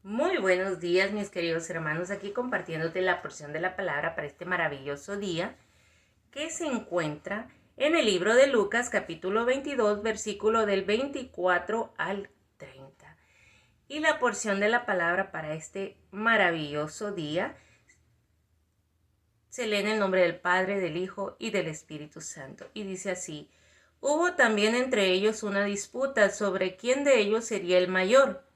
Muy buenos días, mis queridos hermanos, aquí compartiéndote la porción de la palabra para este maravilloso día que se encuentra en el libro de Lucas, capítulo 22, versículo del 24 al 30. Y la porción de la palabra para este maravilloso día se lee en el nombre del Padre, del Hijo y del Espíritu Santo. Y dice así: hubo también entre ellos una disputa sobre quién de ellos sería el mayor.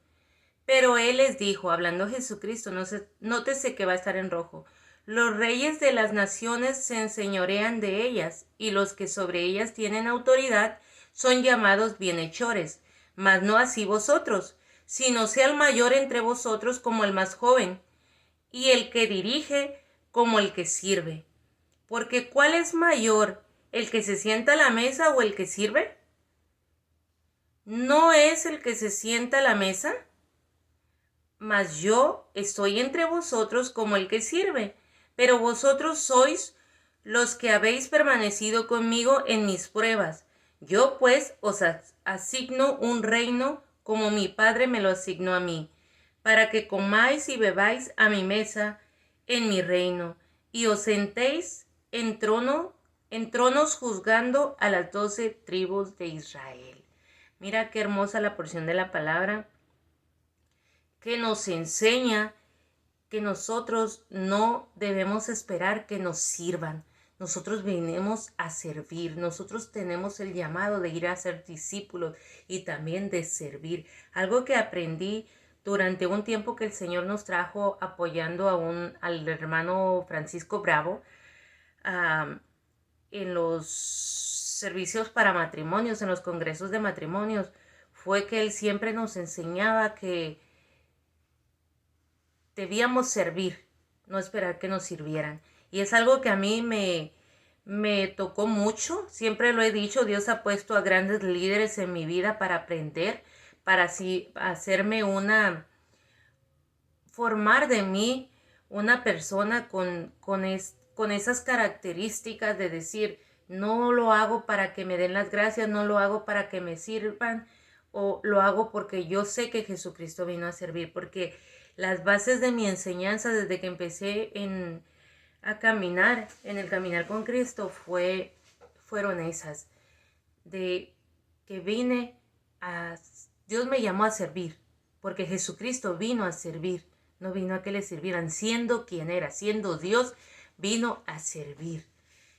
Pero él les dijo, hablando Jesucristo, nótese que va a estar en rojo: los reyes de las naciones se enseñorean de ellas, y los que sobre ellas tienen autoridad son llamados bienhechores. Mas no así vosotros, sino sea el mayor entre vosotros como el más joven, y el que dirige como el que sirve. Porque ¿cuál es mayor, el que se sienta a la mesa o el que sirve? ¿No es el que se sienta a la mesa? Mas yo estoy entre vosotros como el que sirve, pero vosotros sois los que habéis permanecido conmigo en mis pruebas. Yo pues os asigno un reino como mi Padre me lo asignó a mí, para que comáis y bebáis a mi mesa en mi reino, y os sentéis en tronos juzgando a las 12 tribus de Israel. Mira qué hermosa la porción de la palabra que nos enseña que nosotros no debemos esperar que nos sirvan. Nosotros venimos a servir. Nosotros tenemos el llamado de ir a ser discípulos y también de servir. Algo que aprendí durante un tiempo que el Señor nos trajo apoyando al hermano Francisco Bravo en los servicios para matrimonios, en los congresos de matrimonios, fue que él siempre nos enseñaba que debíamos servir, no esperar que nos sirvieran. Y es algo que a mí me tocó mucho. Siempre lo he dicho, Dios ha puesto a grandes líderes en mi vida para aprender, para así hacerme formar de mí una persona con esas características de decir: no lo hago para que me den las gracias, no lo hago para que me sirvan, o lo hago porque yo sé que Jesucristo vino a servir, porque las bases de mi enseñanza desde que empecé a caminar, en el caminar con Cristo, fueron esas, de que Dios me llamó a servir, porque Jesucristo vino a servir, no vino a que le sirvieran, siendo quien era, siendo Dios, vino a servir.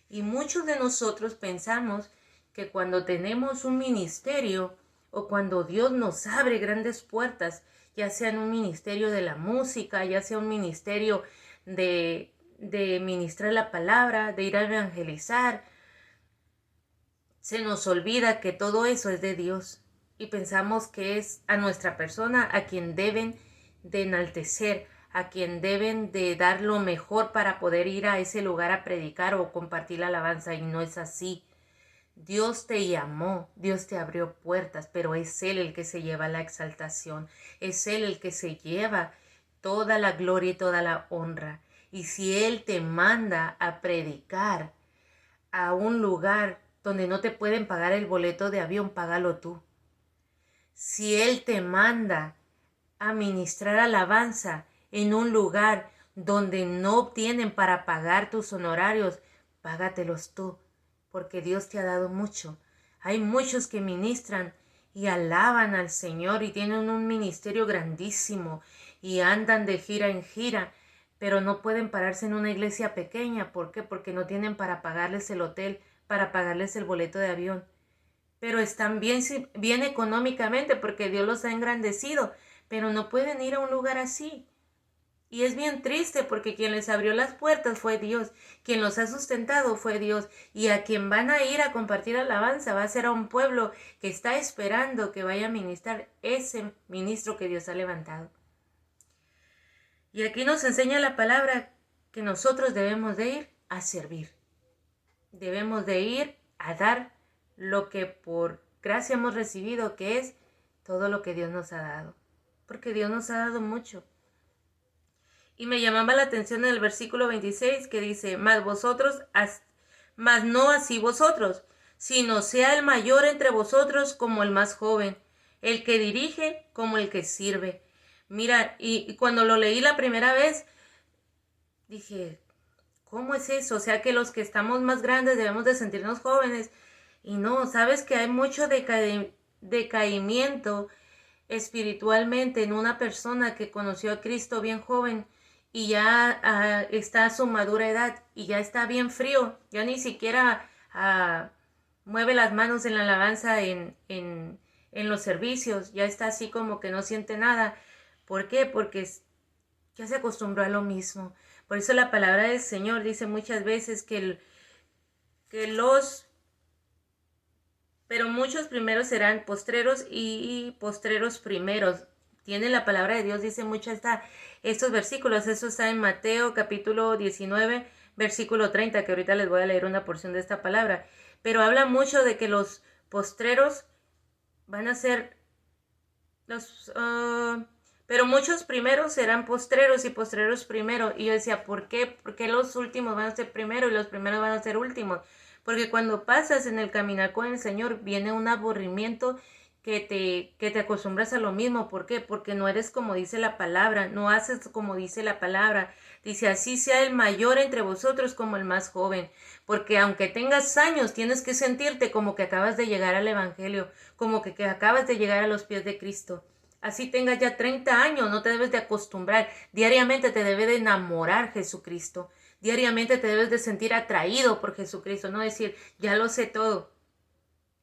Y muchos de nosotros pensamos que cuando tenemos un ministerio o cuando Dios nos abre grandes puertas, ya sea en un ministerio de la música, ya sea un ministerio de ministrar la palabra, de ir a evangelizar, se nos olvida que todo eso es de Dios y pensamos que es a nuestra persona a quien deben de enaltecer, a quien deben de dar lo mejor para poder ir a ese lugar a predicar o compartir la alabanza, y no es así. Dios te llamó, Dios te abrió puertas, pero es Él el que se lleva la exaltación, es Él el que se lleva toda la gloria y toda la honra. Y si Él te manda a predicar a un lugar donde no te pueden pagar el boleto de avión, págalo tú. Si Él te manda a ministrar alabanza en un lugar donde no tienen para pagar tus honorarios, págatelos tú, porque Dios te ha dado mucho. Hay muchos que ministran y alaban al Señor y tienen un ministerio grandísimo y andan de gira en gira, pero no pueden pararse en una iglesia pequeña. ¿Por qué? Porque no tienen para pagarles el hotel, para pagarles el boleto de avión. Pero están bien económicamente porque Dios los ha engrandecido, pero no pueden ir a un lugar así. Y es bien triste porque quien les abrió las puertas fue Dios, quien los ha sustentado fue Dios, y a quien van a ir a compartir alabanza va a ser a un pueblo que está esperando que vaya a ministrar ese ministro que Dios ha levantado. Y aquí nos enseña la palabra que nosotros debemos de ir a servir. Debemos de ir a dar lo que por gracia hemos recibido, que es todo lo que Dios nos ha dado. Porque Dios nos ha dado mucho. Y me llamaba la atención en el versículo 26 que dice: mas no así vosotros, sino sea el mayor entre vosotros como el más joven, el que dirige como el que sirve. Mira, y cuando lo leí la primera vez, dije, ¿cómo es eso? O sea que los que estamos más grandes debemos de sentirnos jóvenes. Y no, sabes que hay mucho decaimiento espiritualmente en una persona que conoció a Cristo bien joven y ya está a su madura edad y ya está bien frío, ya ni siquiera mueve las manos en la alabanza en los servicios, ya está así como que no siente nada. ¿Por qué? Porque ya se acostumbró a lo mismo. Por eso la palabra del Señor dice muchas veces pero muchos primeros serán postreros y postreros primeros. Tiene la palabra de Dios, dice estos versículos. Eso está en Mateo capítulo 19, versículo 30, que ahorita les voy a leer una porción de esta palabra. Pero habla mucho de que los postreros van a ser pero muchos primeros serán postreros y postreros primero. Y yo decía, ¿por qué? ¿Por qué los últimos van a ser primero y los primeros van a ser últimos? Porque cuando pasas en el caminar con el Señor, viene un aburrimiento que te acostumbras a lo mismo. ¿Por qué? Porque no eres como dice la palabra, no haces como dice la palabra. Dice, así sea el mayor entre vosotros como el más joven. Porque aunque tengas años, tienes que sentirte como que acabas de llegar al Evangelio, como que acabas de llegar a los pies de Cristo. Así tengas ya 30 años, no te debes de acostumbrar. Diariamente te debe de enamorar Jesucristo. Diariamente te debes de sentir atraído por Jesucristo. No decir, ya lo sé todo.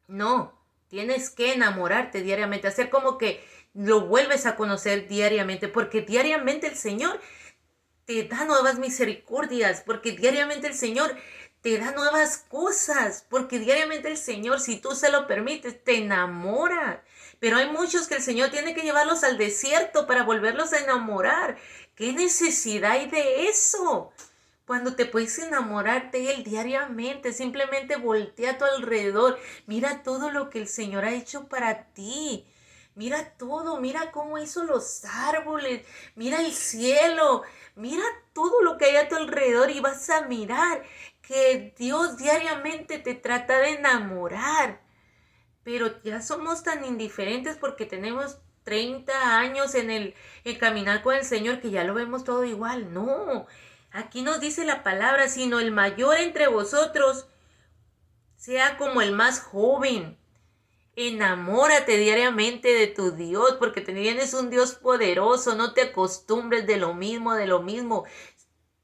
No, tienes que enamorarte diariamente. Hacer como que lo vuelves a conocer diariamente. Porque diariamente el Señor te da nuevas misericordias. Porque diariamente el Señor te da nuevas cosas. Porque diariamente el Señor, si tú se lo permites, te enamora. Pero hay muchos que el Señor tiene que llevarlos al desierto para volverlos a enamorar. ¿Qué necesidad hay de eso? Cuando te puedes enamorar de Él diariamente, simplemente voltea a tu alrededor. Mira todo lo que el Señor ha hecho para ti. Mira todo, mira cómo hizo los árboles, mira el cielo, mira todo lo que hay a tu alrededor y vas a mirar que Dios diariamente te trata de enamorar. Pero ya somos tan indiferentes porque tenemos 30 años en caminar con el Señor que ya lo vemos todo igual. No, aquí nos dice la palabra, sino el mayor entre vosotros sea como el más joven. Enamórate diariamente de tu Dios, porque tienes un Dios poderoso. No te acostumbres de lo mismo, de lo mismo.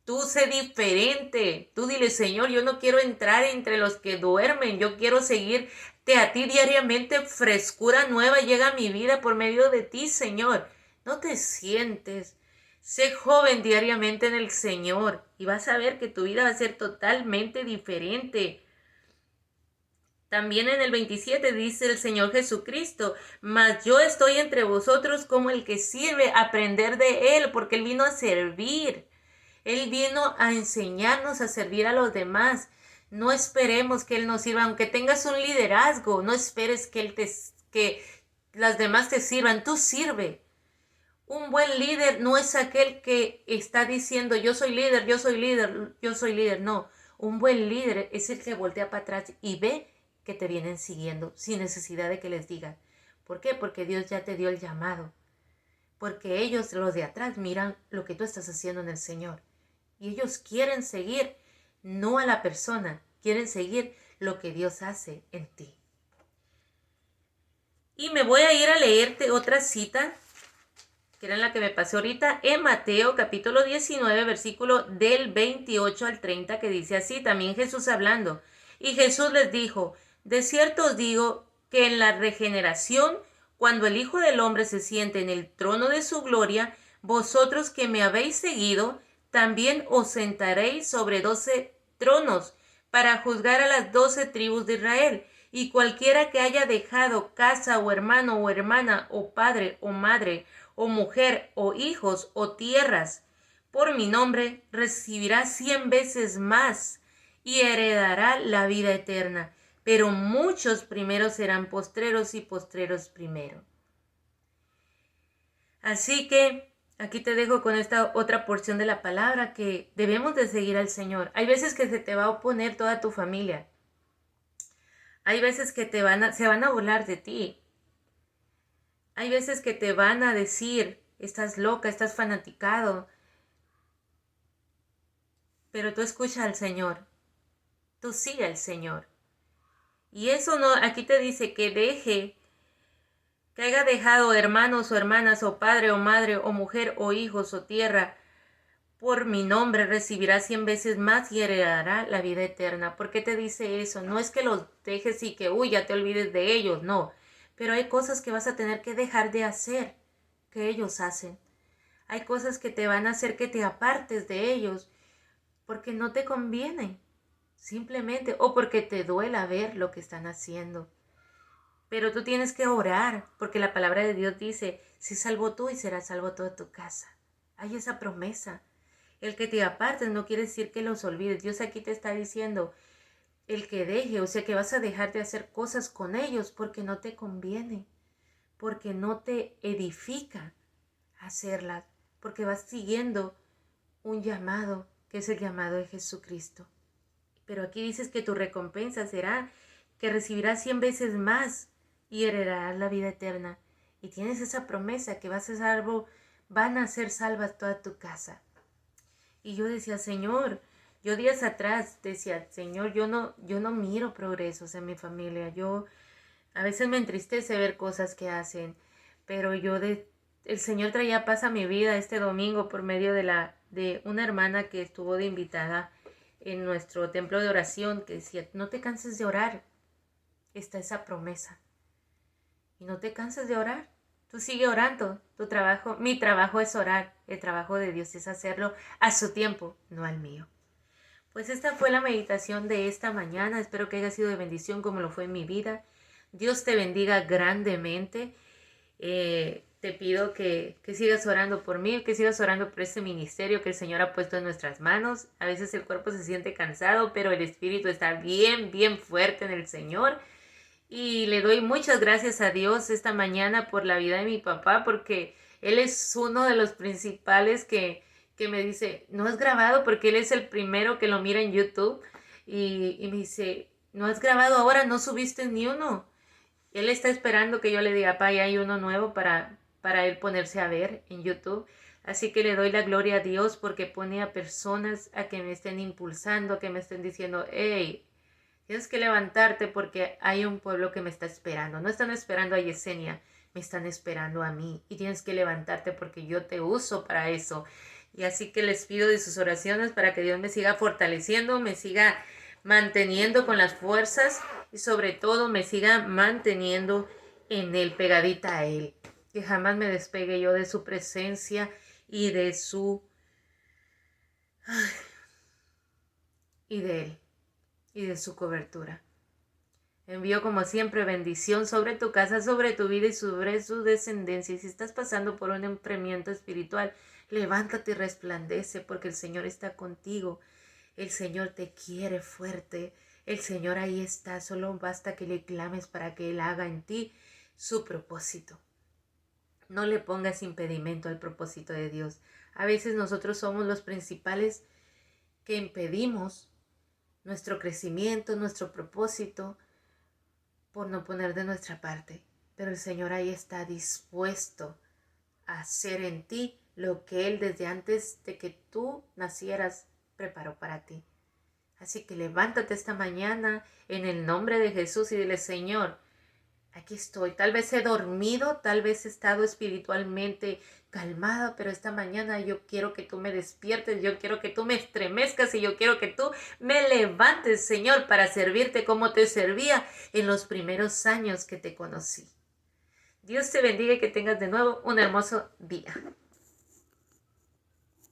Tú sé diferente. Tú dile, Señor, yo no quiero entrar entre los que duermen. Yo quiero seguirte a ti diariamente. Frescura nueva llega a mi vida por medio de ti, Señor. No te sientes. Sé joven diariamente en el Señor y vas a ver que tu vida va a ser totalmente diferente. También en el 27 dice el Señor Jesucristo, mas yo estoy entre vosotros como el que sirve, aprender de Él, porque Él vino a servir. Él vino a enseñarnos a servir a los demás. No esperemos que Él nos sirva, aunque tengas un liderazgo, no esperes que las demás te sirvan, tú sirve. Un buen líder no es aquel que está diciendo yo soy líder, yo soy líder, yo soy líder. No, un buen líder es el que voltea para atrás y ve que te vienen siguiendo sin necesidad de que les digan. ¿Por qué? Porque Dios ya te dio el llamado. Porque ellos, los de atrás, miran lo que tú estás haciendo en el Señor. Y ellos quieren seguir, no a la persona, quieren seguir lo que Dios hace en ti. Y me voy a ir a leerte otra cita, que era la que me pasé ahorita, en Mateo capítulo 19, versículo del 28 al 30, que dice así, también Jesús hablando. Y Jesús les dijo, de cierto os digo que en la regeneración, cuando el Hijo del Hombre se siente en el trono de su gloria, vosotros que me habéis seguido, también os sentaréis sobre 12 tronos para juzgar a las 12 tribus de Israel. Y cualquiera que haya dejado casa o hermano o hermana o padre o madre o mujer o hijos o tierras por mi nombre, recibirá 100 veces más y heredará la vida eterna. Pero muchos primeros serán postreros y postreros primero. Así que aquí te dejo con esta otra porción de la palabra, que debemos de seguir al Señor. Hay veces que se te va a oponer toda tu familia. Hay veces que se van a burlar de ti. Hay veces que te van a decir estás loca, estás fanaticado. Pero tú escucha al Señor, tú sigue al Señor. Y eso no, aquí te dice que haya dejado hermanos o hermanas o padre o madre o mujer o hijos o tierra, por mi nombre recibirá 100 veces más y heredará la vida eterna. ¿Por qué te dice eso? No es que los dejes y que, ya te olvides de ellos, no. Pero hay cosas que vas a tener que dejar de hacer, que ellos hacen. Hay cosas que te van a hacer que te apartes de ellos, porque no te conviene, simplemente, o porque te duela ver lo que están haciendo. Pero tú tienes que orar, porque la palabra de Dios dice, sé salvo tú y serás salvo toda tu casa. Hay esa promesa. El que te apartes no quiere decir que los olvides. Dios aquí te está diciendo, el que deje, o sea que vas a dejar de hacer cosas con ellos porque no te conviene, porque no te edifica hacerlas, porque vas siguiendo un llamado que es el llamado de Jesucristo. Pero aquí dices que tu recompensa será que recibirás 100 veces más y heredarás la vida eterna. Y tienes esa promesa que vas a salvo, van a ser salvas toda tu casa. Y yo decía, Señor, yo días atrás decía, Señor, yo no miro progresos en mi familia. A veces me entristece ver cosas que hacen, pero el Señor traía paz a mi vida este domingo por medio de una hermana que estuvo de invitada en nuestro templo de oración, que decía, no te canses de orar, está esa promesa. Y no te canses de orar, tú sigue orando, mi trabajo es orar, el trabajo de Dios es hacerlo a su tiempo, no al mío. Pues esta fue la meditación de esta mañana, espero que haya sido de bendición como lo fue en mi vida. Dios te bendiga grandemente. Te pido que sigas orando por mí, que sigas orando por este ministerio que el Señor ha puesto en nuestras manos. A veces el cuerpo se siente cansado, pero el espíritu está bien, bien fuerte en el Señor. Y le doy muchas gracias a Dios esta mañana por la vida de mi papá, porque Él es uno de los principales que me dice, no has grabado, porque Él es el primero que lo mira en YouTube. Y me dice, no has grabado ahora, no subiste ni uno. Él está esperando que yo le diga, papá, ya hay uno nuevo para él ponerse a ver en YouTube. Así que le doy la gloria a Dios porque pone a personas a que me estén impulsando, a que me estén diciendo, hey, tienes que levantarte porque hay un pueblo que me está esperando. No están esperando a Yesenia, me están esperando a mí. Y tienes que levantarte porque yo te uso para eso. Y así que les pido de sus oraciones para que Dios me siga fortaleciendo, me siga manteniendo con las fuerzas y sobre todo me siga manteniendo en Él, pegadita a Él. Que jamás me despegue yo de su presencia y de y de Él y de su cobertura. Envío como siempre bendición sobre tu casa, sobre tu vida y sobre su descendencia. Y si estás pasando por un enfriamiento espiritual, levántate y resplandece porque el Señor está contigo. El Señor te quiere fuerte. El Señor ahí está. Solo basta que le clames para que Él haga en ti su propósito. No le pongas impedimento al propósito de Dios. A veces nosotros somos los principales que impedimos nuestro crecimiento, nuestro propósito, por no poner de nuestra parte. Pero el Señor ahí está dispuesto a hacer en ti lo que Él desde antes de que tú nacieras preparó para ti. Así que levántate esta mañana en el nombre de Jesús y dile, Señor, aquí estoy. Tal vez he dormido, tal vez he estado espiritualmente calmada, pero esta mañana yo quiero que tú me despiertes, yo quiero que tú me estremezcas y yo quiero que tú me levantes, Señor, para servirte como te servía en los primeros años que te conocí. Dios te bendiga y que tengas de nuevo un hermoso día.